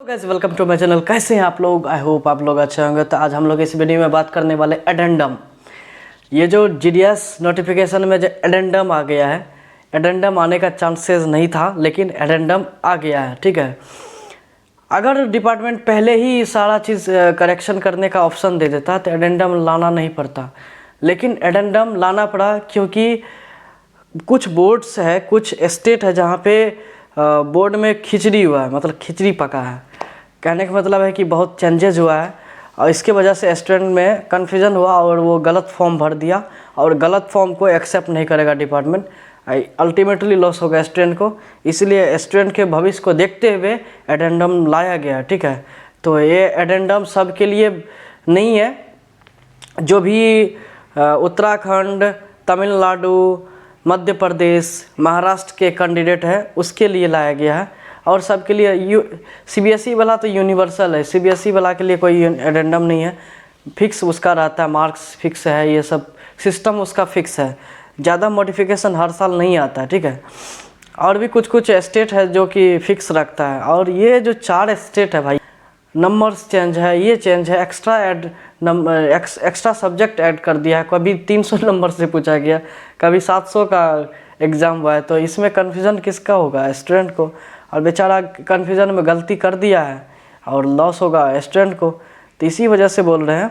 Guys welcome to my channel. कैसे हैं आप लोग? आई होप आप लोग अच्छे होंगे। तो आज हम लोग इस वीडियो में बात करने वाले एडेंडम। ये जो जीडीएस नोटिफिकेशन में जो एडेंडम आ गया है, एडेंडम आने का चांसेस नहीं था लेकिन एडेंडम आ गया है। ठीक है, अगर डिपार्टमेंट पहले ही सारा चीज़ करेक्शन करने का ऑप्शन दे देता तो एडेंडम लाना नहीं पड़ता, लेकिन एडेंडम लाना पड़ा क्योंकि कुछ बोर्ड्स है, कुछ स्टेट है जहाँ पे बोर्ड में खिचड़ी हुआ है, मतलब खिचड़ी पका है। कहने का मतलब है कि बहुत चेंजेज हुआ है और इसके वजह से स्टूडेंट में कन्फ्यूजन हुआ और वो गलत फॉर्म भर दिया और गलत फॉर्म को एक्सेप्ट नहीं करेगा डिपार्टमेंट। अल्टीमेटली लॉस होगा स्टूडेंट को, इसलिए स्टूडेंट के भविष्य को देखते हुए एडेंडम लाया गया। ठीक है, तो ये एडेंडम सब के लिए नहीं है, जो भी उत्तराखंड, तमिलनाडु, मध्य प्रदेश, महाराष्ट्र के कैंडिडेट है उसके लिए लाया गया है। और सबके लिए सीबीएसई वाला तो यूनिवर्सल है, सीबीएसई वाला के लिए कोई एडेंडम नहीं है, फिक्स उसका रहता है, मार्क्स फिक्स है, ये सब सिस्टम उसका फिक्स है, ज़्यादा मॉडिफिकेशन हर साल नहीं आता है। ठीक है, और भी कुछ कुछ स्टेट है जो कि फिक्स रखता है। और ये जो 4 स्टेट है भाई, नंबर्स चेंज है, ये चेंज है, एक्स्ट्रा सब्जेक्ट ऐड कर दिया है। कभी 300 नंबर से पूछा गया, कभी 700 का एग्ज़ाम हुआ है, तो इसमें कन्फ्यूज़न किसका होगा? स्टूडेंट को। और बेचारा कन्फ्यूज़न में गलती कर दिया है और लॉस होगा स्टूडेंट को। तो इसी वजह से बोल रहे हैं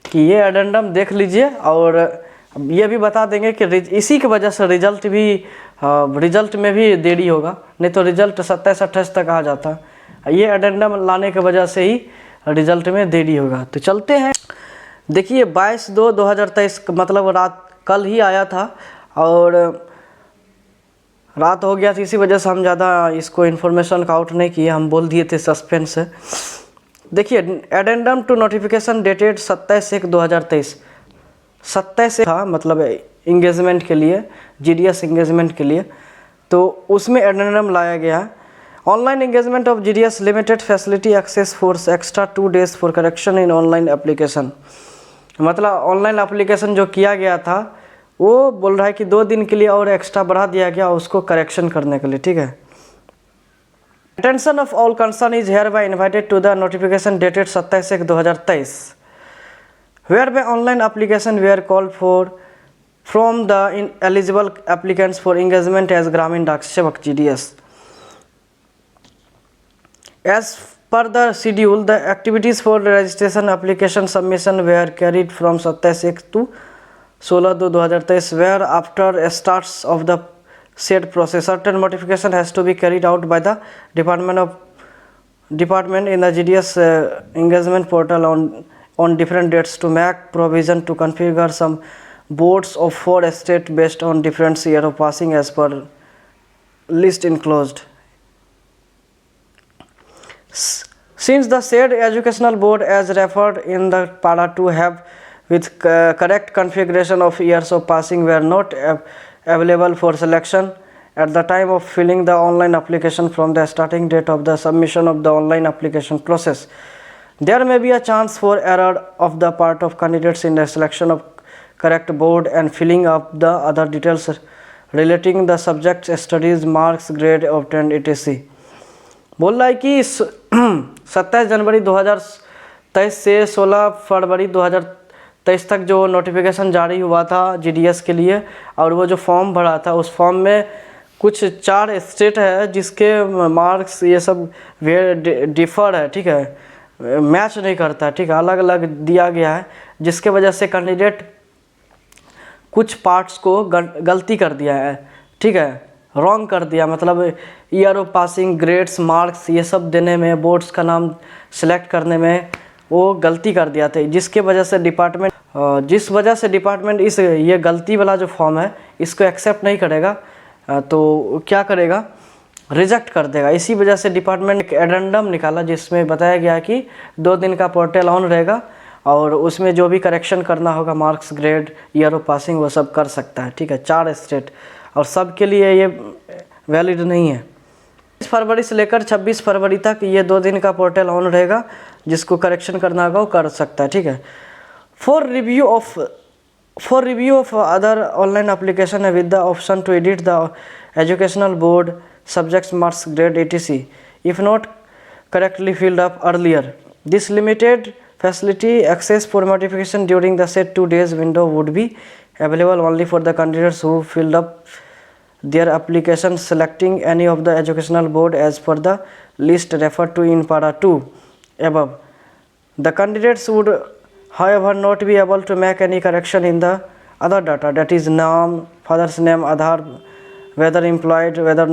कि ये एडेंडम देख लीजिए। और ये भी बता देंगे कि इसी की वजह से रिजल्ट में भी देरी होगा, नहीं तो रिजल्ट 27-28 तक आ जाता। ये एडेंडम लाने की वजह से ही रिजल्ट में देरी होगा। तो चलते हैं, देखिए 22/2/2023 मतलब कल ही आया था और रात हो गया था, इसी वजह से हम ज़्यादा इसको इन्फॉर्मेशन का आउट नहीं किए, हम बोल दिए थे सस्पेंस है। देखिए एडेंडम टू नोटिफिकेशन डेटेड 27/1/2023, 27 था मतलब इंगेजमेंट के लिए, जीडीएस इंगेजमेंट के लिए, तो उसमें एडेंडम लाया गया है। Online engagement of GDS limited facility access force extra 2 days for correction in online application. मतलब ऑनलाइन एप्लीकेशन जो किया गया था वो बोल रहा है कि 2 दिन के लिए और एक्स्ट्रा बढ़ा दिया गया उसको करेक्शन करने के लिए। ठीक है, attention of all concern is hereby invited to the notification dated 27/1/2023 whereby online application were call for from the eligible applicants for engagement as Gramin Dak Sevak GDS. As per the schedule, the activities for registration application submission were carried from 27 to 16/2/2023, where after starts of the said process, certain modification has to be carried out by the department in the GDS engagement portal on different dates to make provision to configure some boards of 4 states based on different year of passing as per list enclosed. Since the said educational board as referred in the para 2 have with correct configuration of years of passing were not available for selection at the time of filling the online application from the starting date of the submission of the online application process, there may be a chance for error of the part of candidates in the selection of correct board and filling up the other details relating the subject studies, marks, grade obtained etc. बोल रहा है कि 27 जनवरी 2023 से 16 फरवरी 2023 तक जो notification जारी हुआ था जीडीएस के लिए, और वो जो फॉर्म भरा था उस फॉर्म में कुछ 4 स्टेट है जिसके मार्क्स ये सब डिफर है। ठीक है, मैच नहीं करता है। ठीक है, अलग अलग दिया गया है, जिसके वजह से कैंडिडेट कुछ पार्ट्स को गलती कर दिया है। ठीक है, रॉन्ग कर दिया, मतलब year of passing, grades, marks ये सब देने में, बोर्ड्स का नाम सेलेक्ट करने में वो गलती कर दिया था, जिसके वजह से डिपार्टमेंट इस ये गलती वाला जो फॉर्म है इसको एक्सेप्ट नहीं करेगा, तो क्या करेगा, रिजेक्ट कर देगा। इसी वजह से डिपार्टमेंट एक एडेंडम निकाला जिसमें बताया गया कि 2 दिन का पोर्टल ऑन रहेगा और उसमें जो भी करेक्शन करना होगा, marks, grade, year of passing, वो सब कर सकता है। ठीक है, 4 स्टेट, और सब के लिए ये वैलिड नहीं है। 20 फरवरी से लेकर 26 फरवरी तक ये 2 दिन का पोर्टल ऑन रहेगा, जिसको करेक्शन करना होगा वो कर सकता है। ठीक है, for review of other online application with the option to edit the educational board subjects, marks, grade etc. If not correctly filled up earlier. This limited facility access for modification during the set 2 days window would be available only for the candidates who filled up their application selecting any of the educational board as per the list referred to in para 2 above. The candidates would however not be able to make any correction in the other data, that is name, father's name, Aadhaar, whether employed, whether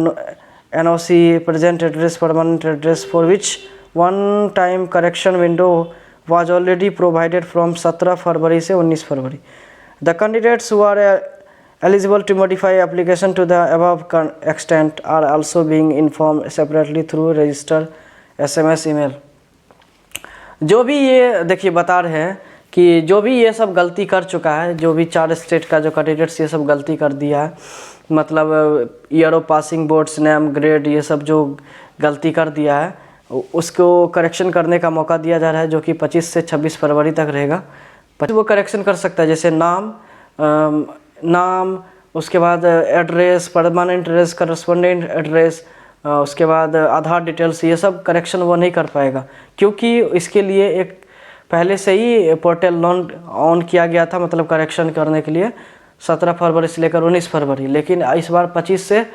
NOC, present address, permanent address, for which one time correction window was already provided from 17 फरवरी से 19 फरवरी. The candidates who are eligible to modify application to the above extent are also being informed separately through register SMS email. जो भी ये देखिए बता रहे हैं कि जो भी ये सब गलती कर चुका है, जो भी 4 स्टेट का जो कैंडिडेट्स ये सब गलती कर दिया है, मतलब year of passing, boards name, grade, ये सब जो गलती कर दिया है उसको करेक्शन करने का मौका दिया जा रहा है, जो कि 25 से 26 फरवरी तक रहेगा. वो करेक्शन कर सकता है, जैसे नाम, उसके बाद address, permanent address, correspondent address, उसके बाद आधार डिटेल्स, ये सब करेक्शन वो नहीं कर पाएगा क्योंकि इसके लिए एक पहले से ही पोर्टल लॉन्च ऑन किया गया था, मतलब करेक्शन करने के लिए 17 फरवरी से लेकर 19 फरवरी. लेकिन इस बार 25 से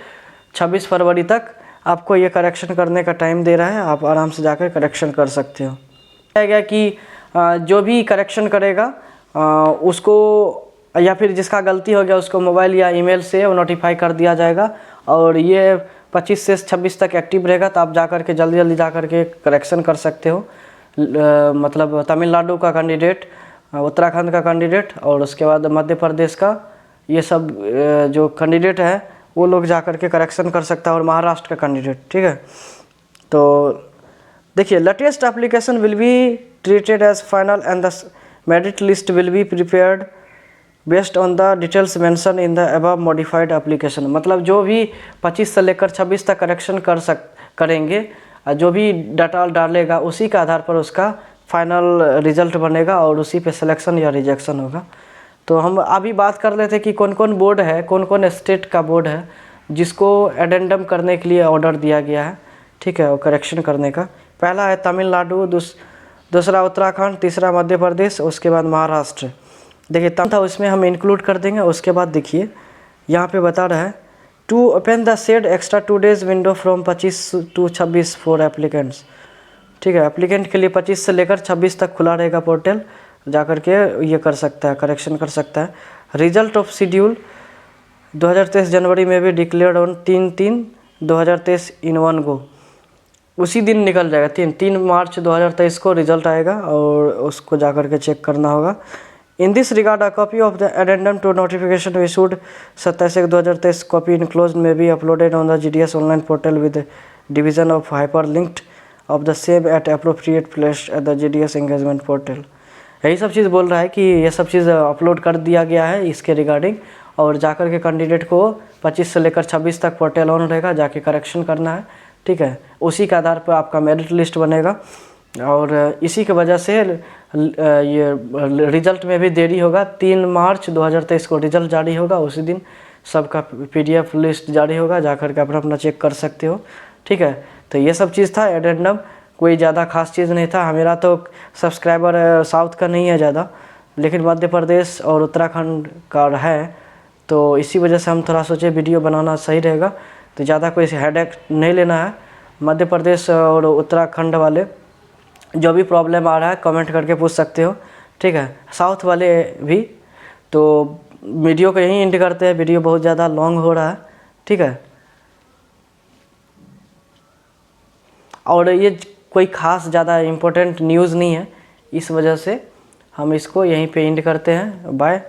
26 फरवरी तक आपको ये करेक्शन करने का टाइम दे रहा है. आप आराम से जाकर करेक्शन कर सकते हो. कहा गया कि जो भी करेक्शन करेगा उसको, या फिर जिसका गलती हो गया उसको मोबाइल या ईमेल से नोटिफाई कर दिया जाएगा और ये 25 से 26 तक एक्टिव रहेगा. तो आप जाकर के जल्दी जा कर के करेक्शन कर सकते हो. मतलब तमिलनाडु का कैंडिडेट, उत्तराखंड का कैंडिडेट और उसके बाद मध्य प्रदेश का, ये सब जो कैंडिडेट है वो लोग जा कर के करेक्शन कर सकता है, और महाराष्ट्र का कैंडिडेट. ठीक है, तो देखिए latest application will be treated as final and the merit list will be prepared based on the details mention in the above modified application. मतलब जो भी 25 से लेकर 26 तक करेक्शन करेंगे, जो भी डाटा डालेगा उसी के आधार पर उसका फाइनल रिजल्ट बनेगा और उसी पे सिलेक्शन या रिजेक्शन होगा. तो हम अभी बात कर रहे थे कि कौन कौन बोर्ड है, कौन कौन स्टेट का बोर्ड है जिसको एडेंडम करने के लिए ऑर्डर दिया गया है. ठीक है, वो करेक्शन करने का. पहला है तमिलनाडु, दूसरा उत्तराखंड, तीसरा मध्य प्रदेश, उसके बाद महाराष्ट्र. देखिए तब था उसमें हम इंक्लूड कर देंगे. उसके बाद देखिए यहाँ पे बता रहा है to open the said extra 2 days window from 25 to 26 for applicants. ठीक है, एप्लीकेंट के लिए 25 से लेकर 26 तक खुला रहेगा पोर्टल, जाकर के ये कर सकता है, करेक्शन कर सकता है. रिजल्ट ऑफ शेड्यूल 2023 जनवरी में भी declared on 3/3/2023 in one go. उसी दिन निकल जाएगा. 3 मार्च 2023 को रिजल्ट आएगा और उसको जाकर के चेक करना होगा. In this regard a copy of the addendum to notification issued 27/1/2023 copy enclosed may be uploaded on the GDS online portal with division of hyper linked of the same at appropriate place at the GDS engagement portal. यही सब चीज़ बोल रहा है कि ये सब चीज़ upload कर दिया गया है इसके रिगार्डिंग, और जाकर के कैंडिडेट को 25 से लेकर 26 तक पोर्टल ऑन रहेगा, जाके करेक्शन करना है. ठीक है, उसी के आधार पर आपका मेरिट लिस्ट बनेगा और इसी की वजह से ये रिजल्ट में भी देरी होगा. 3 मार्च 2023 को रिजल्ट जारी होगा, उसी दिन सबका PDF लिस्ट जारी होगा, जाकर के अपना चेक कर सकते हो. ठीक है, तो ये सब चीज़ था एडेंडम, कोई ज़्यादा खास चीज़ नहीं था. मेरा तो सब्सक्राइबर साउथ का नहीं है ज़्यादा, लेकिन मध्य प्रदेश और उत्तराखंड का है, तो इसी वजह से हम थोड़ा सोचे वीडियो बनाना सही रहेगा. तो ज़्यादा कोई हेडेक नहीं लेना है. मध्य प्रदेश और उत्तराखंड वाले जो भी प्रॉब्लम आ रहा है कमेंट करके पूछ सकते हो. ठीक है, साउथ वाले भी. तो वीडियो को यहीं एंड करते हैं, वीडियो बहुत ज़्यादा लॉन्ग हो रहा है. ठीक है, और ये कोई ख़ास ज़्यादा इम्पोर्टेंट न्यूज़ नहीं है, इस वजह से हम इसको यहीं पे एंड करते हैं. बाय.